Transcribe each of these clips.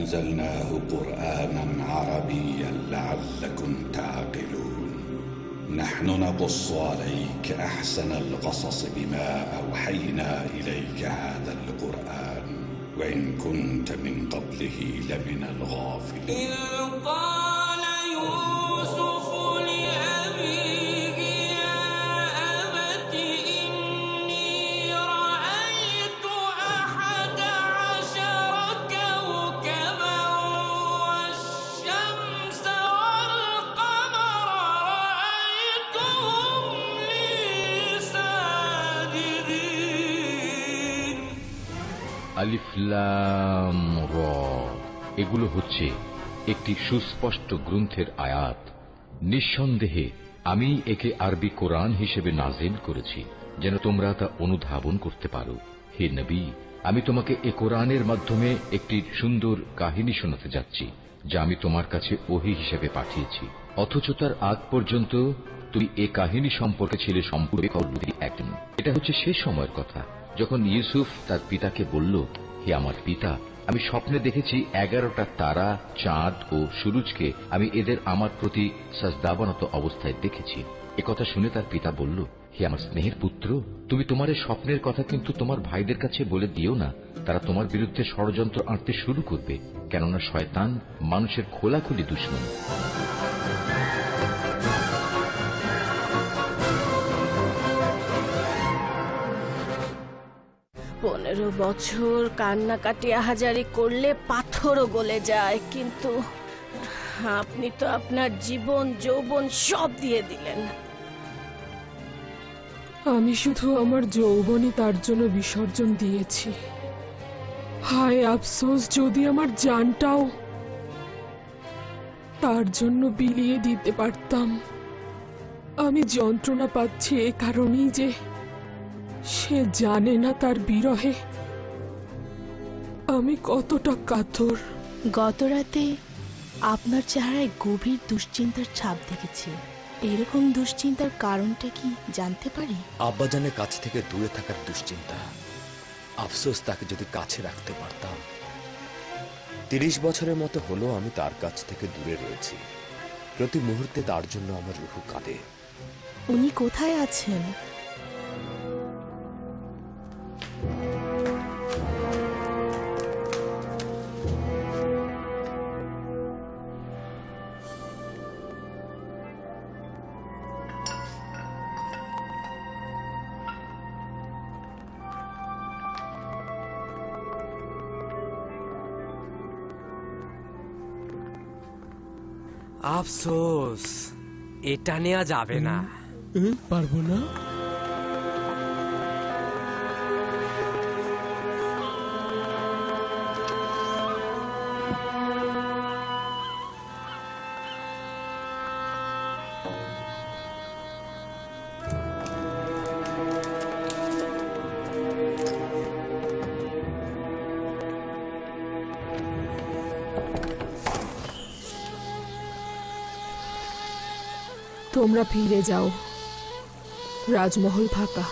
أنزلناه قرآنا عربيا لعلكم تعقلون نحن نقص عليك أحسن القصص بما أوحينا إليك هذا القرآن وإن كنت من قبله لمن الغافلين قال يوسف لأبيه يا أبت إني رأيت 11 كوكبا والشمس والقمر رأيتهم لي ساجدين আলিফ লাম র, এগুলো হচ্ছে একটি সুস্পষ্ট গ্রন্থের আয়াত। নিঃসন্দেহে আমি একে আরবি কোরআন হিসেবে নাজিল করেছি যেন তোমরা তা অনুধাবন করতে পারো। হে নবী, আমি তোমাকে এ কোরআনের মাধ্যমে একটি সুন্দর কাহিনী শোনাতে যাচ্ছি যা আমি তোমার কাছে ওহী হিসেবে পাঠিয়েছি, অথচ তার আগ পর্যন্ত তুমি এ কাহিনী সম্পর্কে ছিলে সম্পূর্ণ একজন। এটা হচ্ছে সে সময়ের কথা যখন ইউসুফ তার পিতাকে বলল, হে আমার পিতা, আমি স্বপ্নে দেখেছি 11টা তারা, চাঁদ ও সূরজকে আমি এদের আমার প্রতি সাজদাবনত অবস্থায় দেখেছি। একথা শুনে তার পিতা বলল, হে আমার স্নেহের পুত্র, তুমি তোমার এই স্বপ্নের কথা কিন্তু তোমার ভাইদের কাছে বলে দিও না, তারা তোমার বিরুদ্ধে ষড়যন্ত্র আঁটতে শুরু করবে, কেননা শয়তান মানুষের খোলাখুলি দুশমন। 15 বছর কান্নাকাটি আহাজারি করলে পাথরও গলে যায়, কিন্তু আপনি তো আপনার জীবন যৌবন সব দিয়ে দিলেন। আমি শুধু আমার যৌবনই তার জন্য বিসর্জন দিয়েছি। হায় আফসোস, যদি আমার জানটাও তার জন্য বিলিয়ে দিতে পারতাম। আমি যন্ত্রণা পাচ্ছি এ কারণেই যে সে জানে না তার বিরহে আমি কতটা কাতর। গত রাতে আপনার চেহারায় গভীর দুশ্চিন্তার ছাপ দেখেছি। এরকম দুশ্চিন্তার কারণটা কি জানতে পারি? আব্বাজানের কাছ থেকে দূরে থাকার দুশ্চিন্তা। আফসোস, তাকে যদি কাছে রাখতে পারতাম। 30 বছরের মতো হলো আমি তার কাছ থেকে দূরে রয়েছি। প্রতি মুহূর্তে তার জন্য আমার রুহু কাঁদে। উনি কোথায় আছেন? আফসোস, এটা নেওয়া যাবে না। পারবো না। তোমরা ফিরে যাও, রাজমহল ফাঁকা।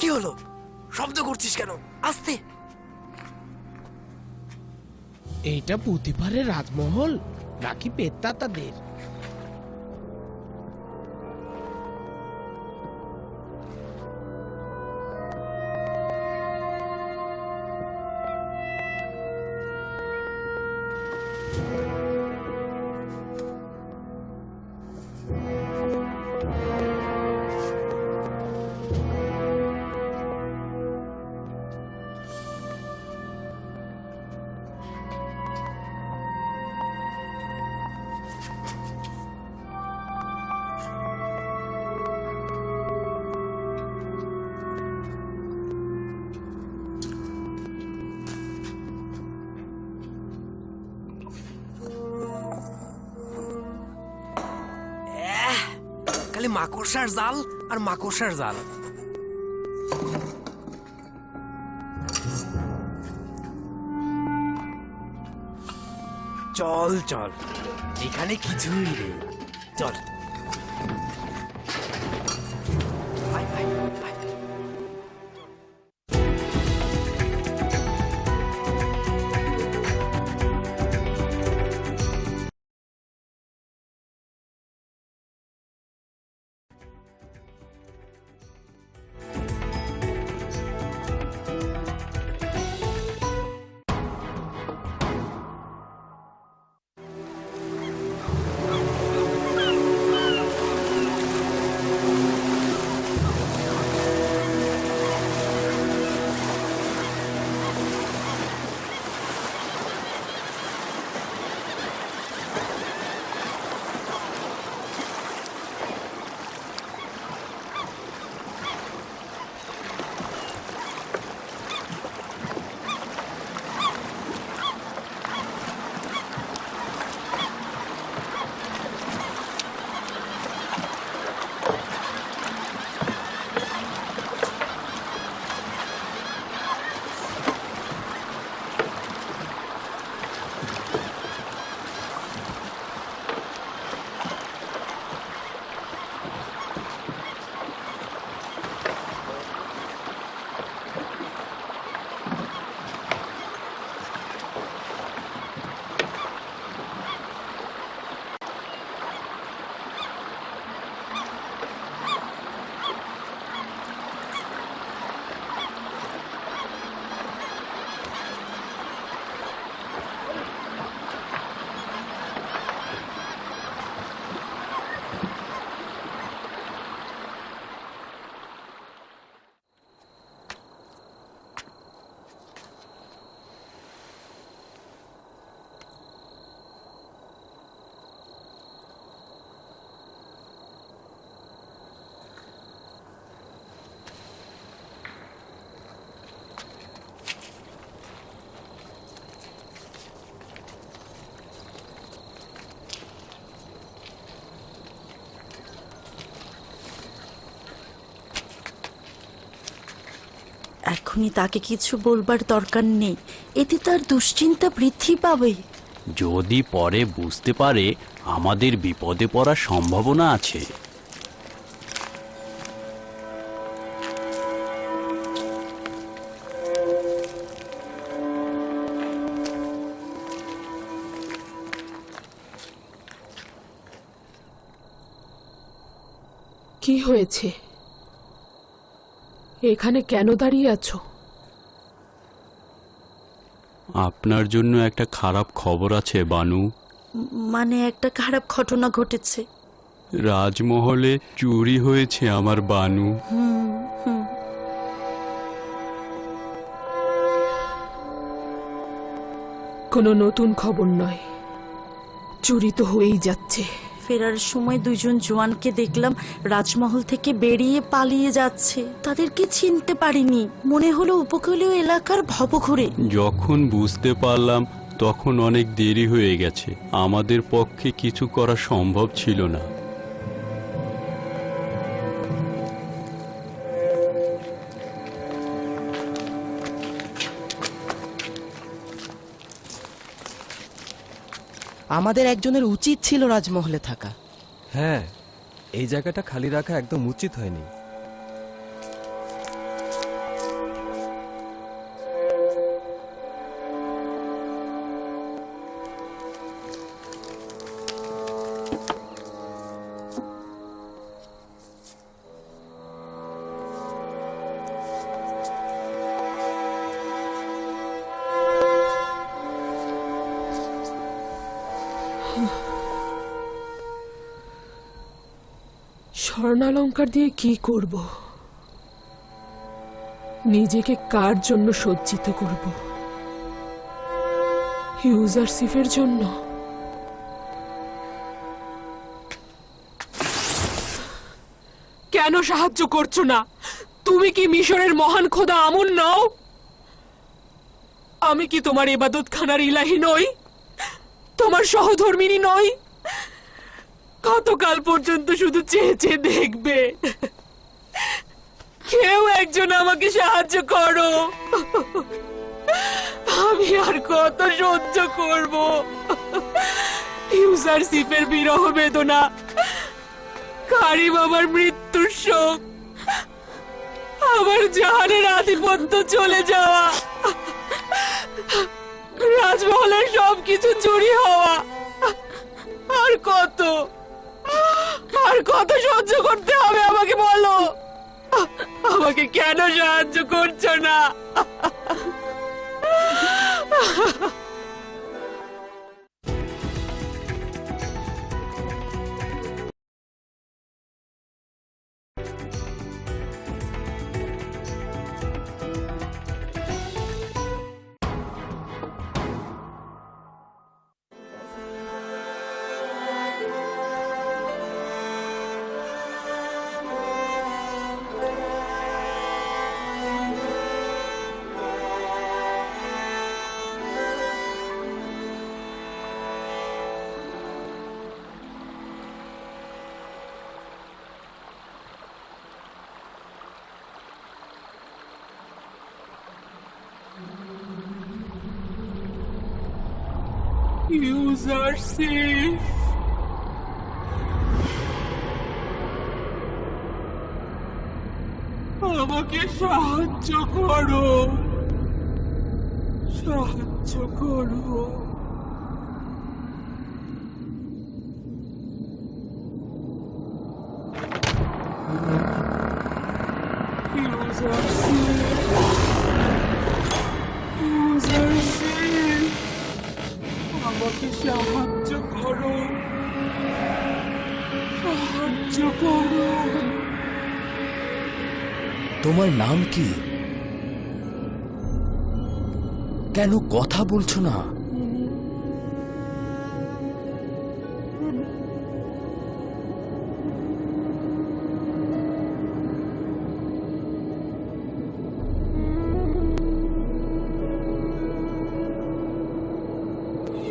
কি হলো? শব্দ করছিস কেন? আস্তে। এইটা পুঁতিপাড়ের রাজমহল নাকি পেত্তাতাদের? মাকড়সার জাল আর মাকড়সার জাল। চল চল, এখানে কিছুই নেই, চল। Bye bye bye. এখনই তাকে কিছু বলবার দরকার নেই, এতে তার দুশ্চিন্তা বৃদ্ধি পাবে। যদি পরে বুঝতে পারে আমাদের বিপদে পড়ার সম্ভাবনা আছে। কি হয়েছে? এখানে কেন দাঁড়িয়ে আছো? আপনার জন্য একটা খারাপ খবর আছে বানু। মানে একটা খারাপ ঘটনা ঘটেছে। রাজমহলে চুরি হয়েছে আমার বানু। কোনো নতুন খবর নয়, চুরি তো হয়েই যাচ্ছে। ফেরার সময় দুইজন জওয়ানকে দেখলাম রাজমহল থেকে বেরিয়ে পালিয়ে যাচ্ছে। তাদেরকে চিনতে পারিনি, মনে হলো উপকূলীয় এলাকার ভবঘুরে। যখন বুঝতে পারলাম তখন অনেক দেরি হয়ে গেছে, আমাদের পক্ষে কিছু করা সম্ভব ছিল না। আমাদের একজনের উচিত ছিল রাজমহলে থাকা। হ্যাঁ, এই জায়গাটা খালি রাখা একদম উচিত হয়নি। স্বর্ণালঙ্কার দিয়ে কি করব? নিজেকে কার জন্য সজ্জিত করব? ইউজারশিপের জন্য? কেন সাহায্য করছো না? তুমি কি মিশরের মহান খোদা আমুন নও? আমি কি তোমার ইবাদতখানার ইলাহি নই? তোমার সহধর্মিনী নই? কতকাল পর্যন্ত শুধু চেয়ে চেয়ে দেখবে? কেউ একজন আমাকে সাহায্য করো। আমি আর কত সহ্য করব? ইউসারশিপের বিরহ বেদনা, কারি বাবার মৃত্যুর শোক, আমার জাহানের আধিপত্য চলে যাওয়া, রাজমহলের সবকিছু চুরি হওয়া, আর কত সহ্য করতে হবে আমাকে বলো? আমাকে কেন সাহায্য করছো না? ইউসারশিপ, আমাকে সাহায্য করো, সাহায্য করো। আমাকে সাহায্য করো, সাহায্য করো। তোমার নাম কি? কেন কথা বলছো না?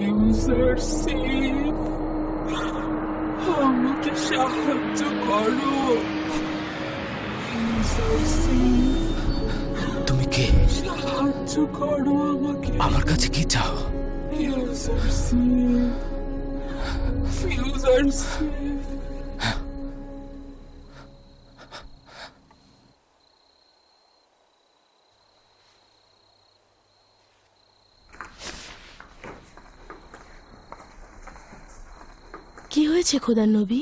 ইউসারশিপ, আমাকে সাহায্য করো। তুমি কে? সাহায্য করো আমাকে। আমার কাছে কি চাও? ইউসারশিপ, ইউসারশিপ। কি হয়েছে খোদার নবী?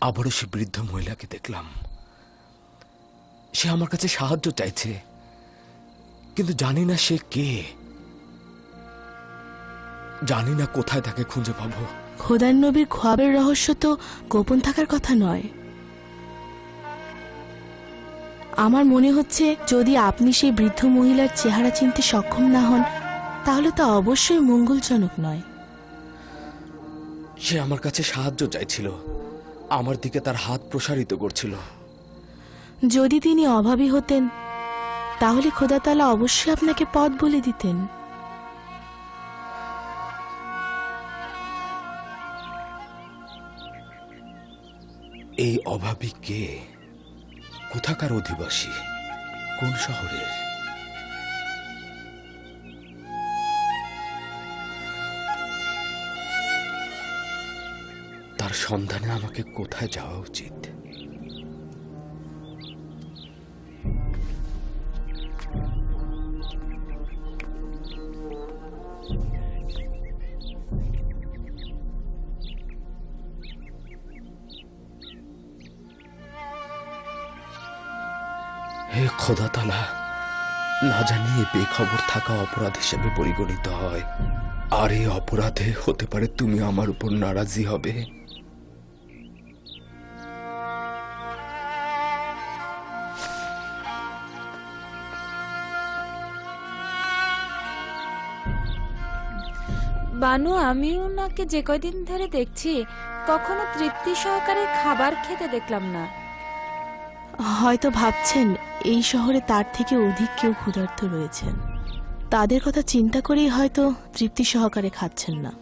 আবারও সে বৃদ্ধ মহিলাকে দেখলাম। সে আমার কাছে সাহায্য চাইছে, কিন্তু জানি না সে কে, জানি না কোথায় তাকে খুঁজে পাবো। খোদার নবীর খ্বাবের রহস্য তো গোপন থাকার কথা নয়। আমার মনে হচ্ছে যদি আপনি সেই বৃদ্ধ মহিলার চেহারা চিনতে সক্ষম না হন, তাহলে তা অবশ্যই মঙ্গলজনক নয়। সে আমার কাছে সাহায্য চাইছিল, আমার দিকে তার হাত প্রসারিত করছিল। যদি তিনি অভাবী হতেন, তাহলে খোদা তাআলা অবশ্যই আপনাকে পথ বলে দিতেন। এই অভাবী কে? কোথাকার অধিবাসী? কোন শহরের? তার সন্ধানে আমাকে কোথায় যাওয়া উচিত? হে খোদা তাআলা, না জানি এ বেখবর থাকা অপরাধ হিসেবে পরিগণিত হয়, আর এই অপরাধে হতে পারে তুমি আমার উপর নারাজি হবে। বানু, আমি ওনাকে যে কয়দিন ধরে দেখছি কখনো তৃপ্তি সহকারে খাবার খেতে দেখলাম না। হয়তো ভাবছেন এই শহরে তার থেকে অধিক কেউ ক্ষুধার্ত রয়েছেন, তাদের কথা চিন্তা করেই হয়তো তৃপ্তি সহকারে খাচ্ছেন না।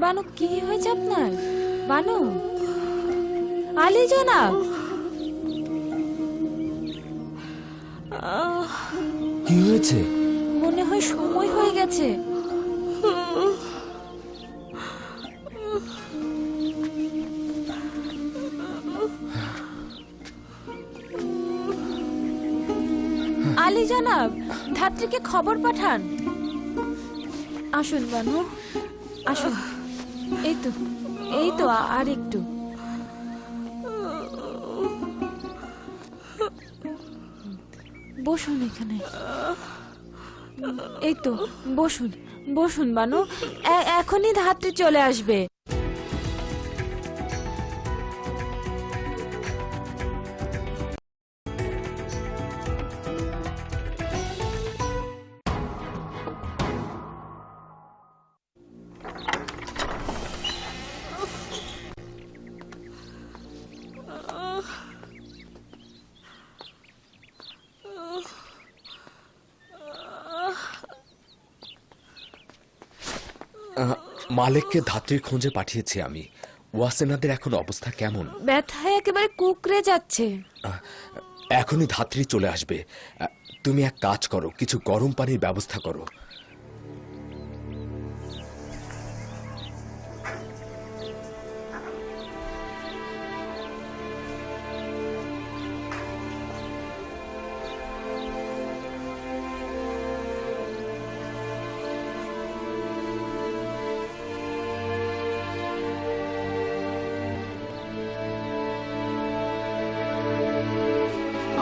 বানু কি হয়েছে আপনার? বানু, আলী জনাব, কি হয়েছে? মনে হয় সময় হয়ে গেছে। আলী জনাব, ধাত্রীকে খবর পাঠান। আসুন বানু, আসুন। এই তো আর একটু। বসুন এখানে। এই তো বসুন, বসুন বানু, এখনই ধাত্রী চলে আসবে। মালিককে ধাত্রীর খোঁজে পাঠিয়েছি আমি। ওয়াসেনাদের এখন অবস্থা কেমন? ব্যথায় একেবারে কুকড়ে যাচ্ছে। এখনই ধাত্রী চলে আসবে। তুমি এক কাজ করো, কিছু গরম পানির ব্যবস্থা করো।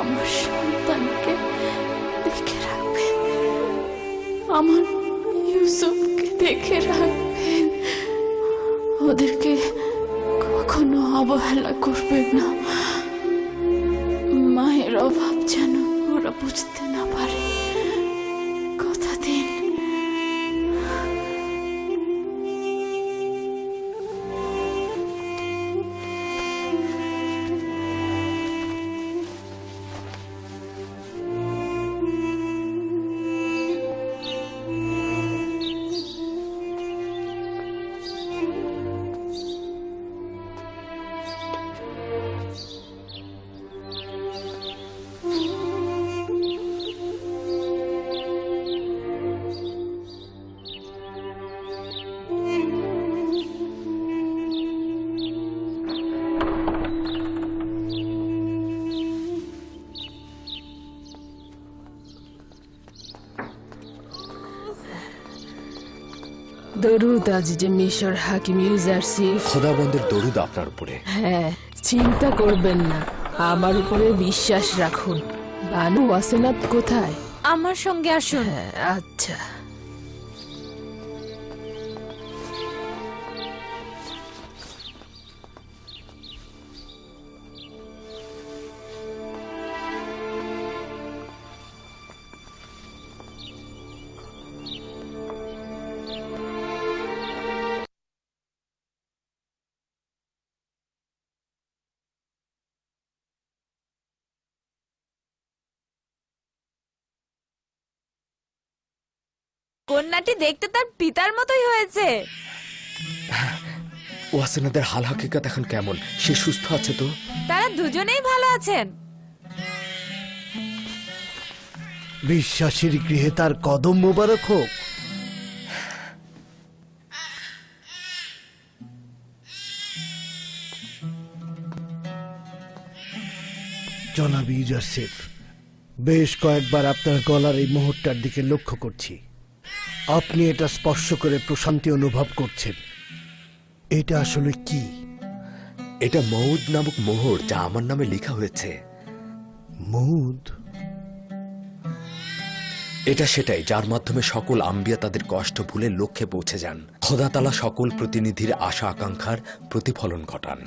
আমার সন্তানকে দেখে রাখবেন, আমার ইউসুফকে দেখে রাখবেন, ওদেরকে কখনো অবহেলা করবেন না। মায়ের অভাব যেন ওরা বুঝতে না পারে, কথা দিন। দরুদ আজিজে মিশর হাকিম ইউজারসিফ। খোদাবন্দের দরুদ আপনার উপরে। হ্যাঁ, চিন্তা করবেন না, আমার উপরে বিশ্বাস রাখুন। বানু ওয়াসেনাত কোথায়? আমার সঙ্গে আসুন। আচ্ছা। কন্যাটি দেখতে তার পিতার মতোই হয়েছে। ওয়াসেনাদের হাল হাকিকত এখন কেমন? সে সুস্থ আছে তো? তারা দুজনেই ভালো আছেন। বিশ্বাসীর গৃহে তার কদম মোবারক হোক। জনাব ইউজারসিফ, বেশ কয়েকবার আপনার গলার এই মোহরটার দিকে লক্ষ্য করছি। আপনি এটা স্পর্শ করে প্রশান্তি অনুভব করছেন। এটা আসলে কি? এটা মউদ নামক মোহর, যা আমার নামে লেখা হয়েছে। মউদ? এটা সেটাই যার মাধ্যমে সকল আম্বিয়া তাদের কষ্ট ভুলে লক্ষ্যে পৌঁছে যান। খোদা তাআলা সকল প্রতিনিধির আশা আকাঙ্ক্ষার প্রতিফলন ঘটান।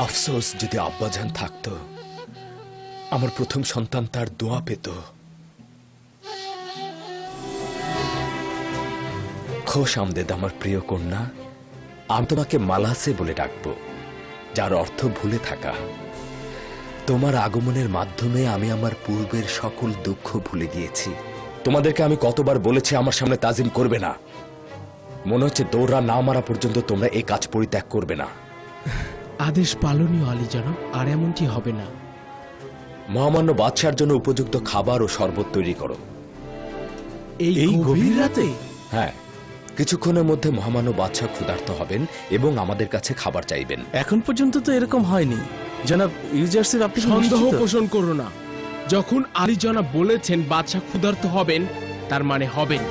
আফসোস, যদি আব্বাজান থাকতো, আমার প্রথম সন্তান তার দোয়া পেত। খোশ আমদেদ আমার প্রিয় কন্যা। আমি তোমাকে মালাসে বলে ডাকবো, যার অর্থ ভুলে থাকা। তোমার আগমনের মাধ্যমে আমি আমার পূর্বের সকল দুঃখ ভুলে গিয়েছি। তোমাদেরকে আমি কতবার বলেছি আমার সামনে তাজিম করবে না। মনে হচ্ছে দৌড়া না মারা পর্যন্ত তোমরা এই কাজ পরিত্যাগ করবে না। আদেশ পালনীয় আলী জনাব, আর এমনটি হবে না। মহামান্য বাদশার জন্য উপযুক্ত খাবার ও শরবত তৈরি করো। এই গভীর রাতে? হ্যাঁ, কিছুক্ষণের মধ্যে মহামান্য বাদশা ক্ষুধার্ত হবেন এবং আমাদের কাছে খাবার চাইবেন। এখন পর্যন্ত তো এরকম হয়নি জনাব ইউজারশিপ। আপনি সন্দেহ পোষণ করো না। যখন আলী জনাব বলেছেন বাদশাহ ক্ষুধার্ত হবেন, তার মানে হবেন।